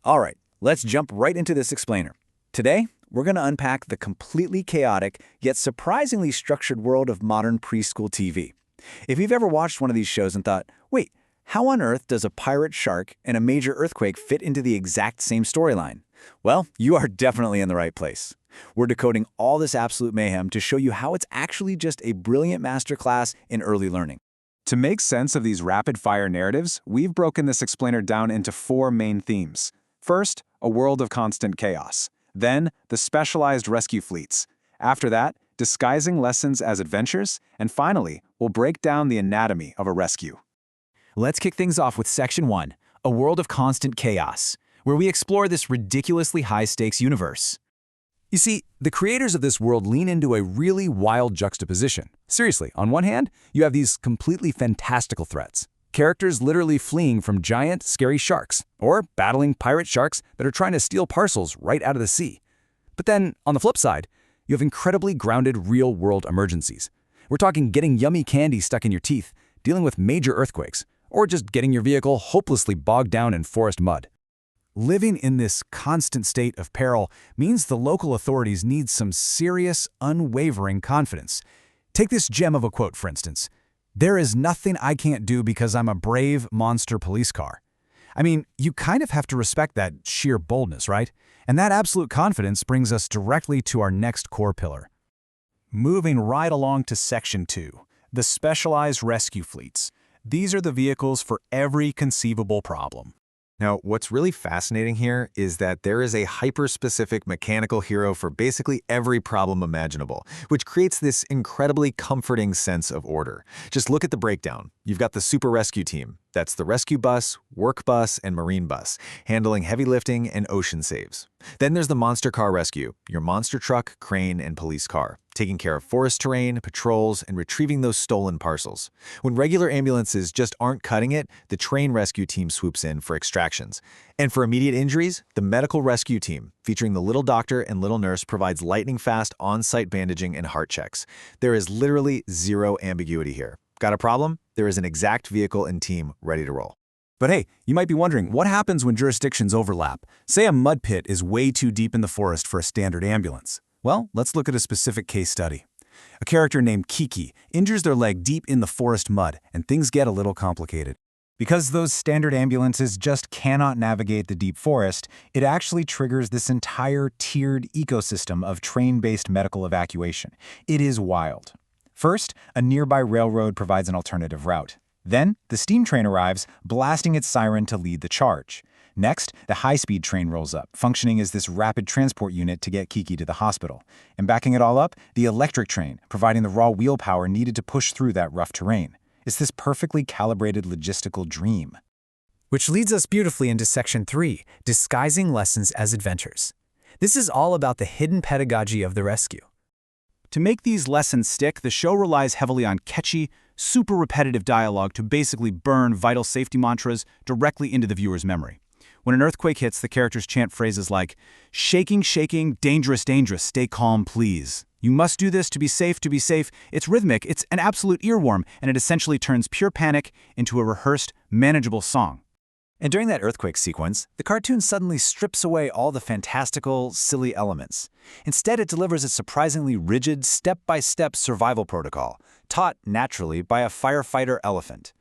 All right, let's jump right into this explainer. Today, we're going to unpack the completely chaotic yet surprisingly structured world of modern preschool TV. If you've ever watched one of these shows and thought, wait, how on earth does a pirate shark and a major earthquake fit into the exact same storyline? Well, you are definitely in the right place. We're decoding all this absolute mayhem to show you how it's actually just a brilliant masterclass in early learning. To make sense of these rapid-fire narratives, we've broken this explainer down into 4 main themes. First, a world of constant chaos. Then, the specialized rescue fleets. After that, disguising lessons as adventures. And finally, we'll break down the anatomy of a rescue. Let's kick things off with Section 1, A World of Constant Chaos, where we explore this ridiculously high-stakes universe. You see, the creators of this world lean into a really wild juxtaposition. Seriously, on one hand, you have these completely fantastical threats. Characters literally fleeing from giant, scary sharks, or battling pirate sharks that are trying to steal parcels right out of the sea. But then, on the flip side, you have incredibly grounded real-world emergencies. We're talking getting yummy candy stuck in your teeth, dealing with major earthquakes, or just getting your vehicle hopelessly bogged down in forest mud. Living in this constant state of peril means the local authorities need some serious, unwavering confidence. Take this gem of a quote, for instance. "There is nothing I can't do because I'm a brave monster police car." I mean, you kind of have to respect that sheer boldness, right? And that absolute confidence brings us directly to our next core pillar. Moving right along to Section 2, the specialized rescue fleets. These are the vehicles for every conceivable problem. Now, what's really fascinating here is that there is a hyper-specific mechanical hero for basically every problem imaginable, which creates this incredibly comforting sense of order. Just look at the breakdown. You've got the Super Rescue Team. That's the rescue bus, work bus, and marine bus, handling heavy lifting and ocean saves. Then there's the Monster Car Rescue, your monster truck, crane, and police car, taking care of forest terrain, patrols, and retrieving those stolen parcels. When regular ambulances just aren't cutting it, the train rescue team swoops in for extractions. And for immediate injuries, the medical rescue team, featuring the little doctor and little nurse, provides lightning-fast on-site bandaging and heart checks. There is literally zero ambiguity here. Got a problem? There is an exact vehicle and team ready to roll. But hey, you might be wondering, what happens when jurisdictions overlap? Say a mud pit is way too deep in the forest for a standard ambulance. Well, let's look at a specific case study. A character named Kiki injures their leg deep in the forest mud, and things get a little complicated. Because those standard ambulances just cannot navigate the deep forest, it actually triggers this entire tiered ecosystem of train-based medical evacuation. It is wild. First, a nearby railroad provides an alternative route. Then, the steam train arrives, blasting its siren to lead the charge. Next, the high-speed train rolls up, functioning as this rapid transport unit to get Kiki to the hospital. And backing it all up, the electric train, providing the raw wheel power needed to push through that rough terrain. It's this perfectly calibrated logistical dream. Which leads us beautifully into Section 3, Disguising Lessons as Adventures. This is all about the hidden pedagogy of the rescue. To make these lessons stick, the show relies heavily on catchy, super repetitive dialogue to basically burn vital safety mantras directly into the viewer's memory. When an earthquake hits, the characters chant phrases like, "Shaking, shaking, dangerous, dangerous, stay calm, please. You must do this to be safe, to be safe." It's rhythmic, it's an absolute earworm, and it essentially turns pure panic into a rehearsed, manageable song. And during that earthquake sequence, the cartoon suddenly strips away all the fantastical, silly elements. Instead, it delivers a surprisingly rigid, step-by-step survival protocol, taught naturally by a firefighter elephant.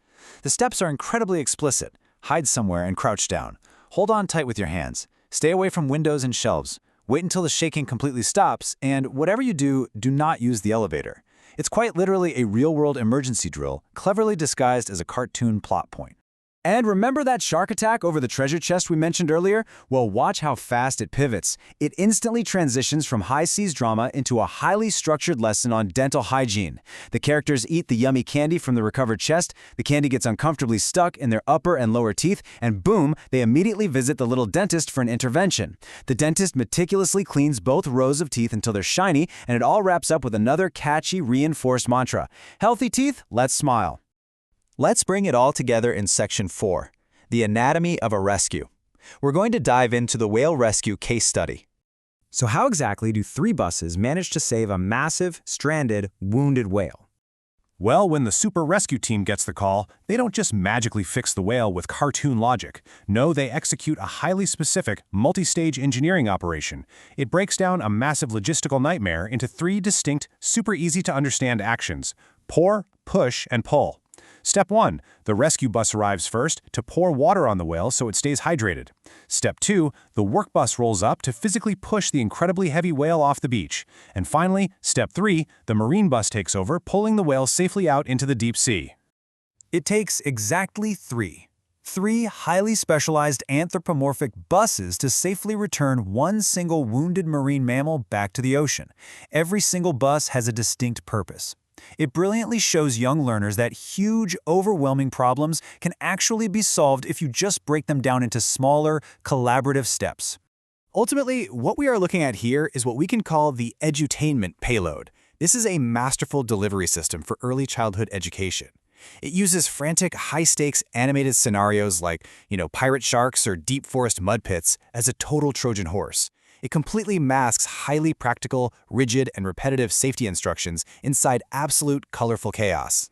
The steps are incredibly explicit. Hide somewhere and crouch down. Hold on tight with your hands. Stay away from windows and shelves. Wait until the shaking completely stops, and whatever you do, do not use the elevator. It's quite literally a real-world emergency drill, cleverly disguised as a cartoon plot point. And remember that shark attack over the treasure chest we mentioned earlier? Well, watch how fast it pivots. It instantly transitions from high-seas drama into a highly structured lesson on dental hygiene. The characters eat the yummy candy from the recovered chest, the candy gets uncomfortably stuck in their upper and lower teeth, and boom, they immediately visit the little dentist for an intervention. The dentist meticulously cleans both rows of teeth until they're shiny, and it all wraps up with another catchy, reinforced mantra. Healthy teeth, let's smile. Let's bring it all together in Section 4, the anatomy of a rescue. We're going to dive into the whale rescue case study. So how exactly do 3 buses manage to save a massive, stranded, wounded whale? Well, when the super rescue team gets the call, they don't just magically fix the whale with cartoon logic. No, they execute a highly specific, multi-stage engineering operation. It breaks down a massive logistical nightmare into 3 distinct, super easy-to-understand actions: pour, push, and pull. Step 1. The rescue bus arrives first to pour water on the whale so it stays hydrated. Step 2. The work bus rolls up to physically push the incredibly heavy whale off the beach. And finally, Step 3. The marine bus takes over, pulling the whale safely out into the deep sea. It takes exactly three highly specialized anthropomorphic buses to safely return one single wounded marine mammal back to the ocean. Every single bus has a distinct purpose. It brilliantly shows young learners that huge, overwhelming problems can actually be solved if you just break them down into smaller, collaborative steps. Ultimately, what we are looking at here is what we can call the edutainment payload. This is a masterful delivery system for early childhood education. It uses frantic, high-stakes animated scenarios like, pirate sharks or deep forest mud pits as a total Trojan horse. It completely masks highly practical, rigid, and repetitive safety instructions inside absolute colorful chaos.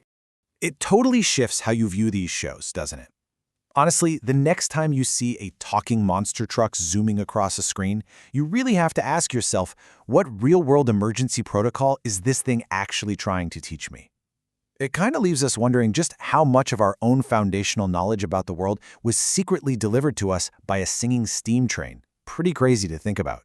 It totally shifts how you view these shows, doesn't it? Honestly, the next time you see a talking monster truck zooming across a screen, you really have to ask yourself, what real-world emergency protocol is this thing actually trying to teach me? It kind of leaves us wondering just how much of our own foundational knowledge about the world was secretly delivered to us by a singing steam train. Pretty crazy to think about.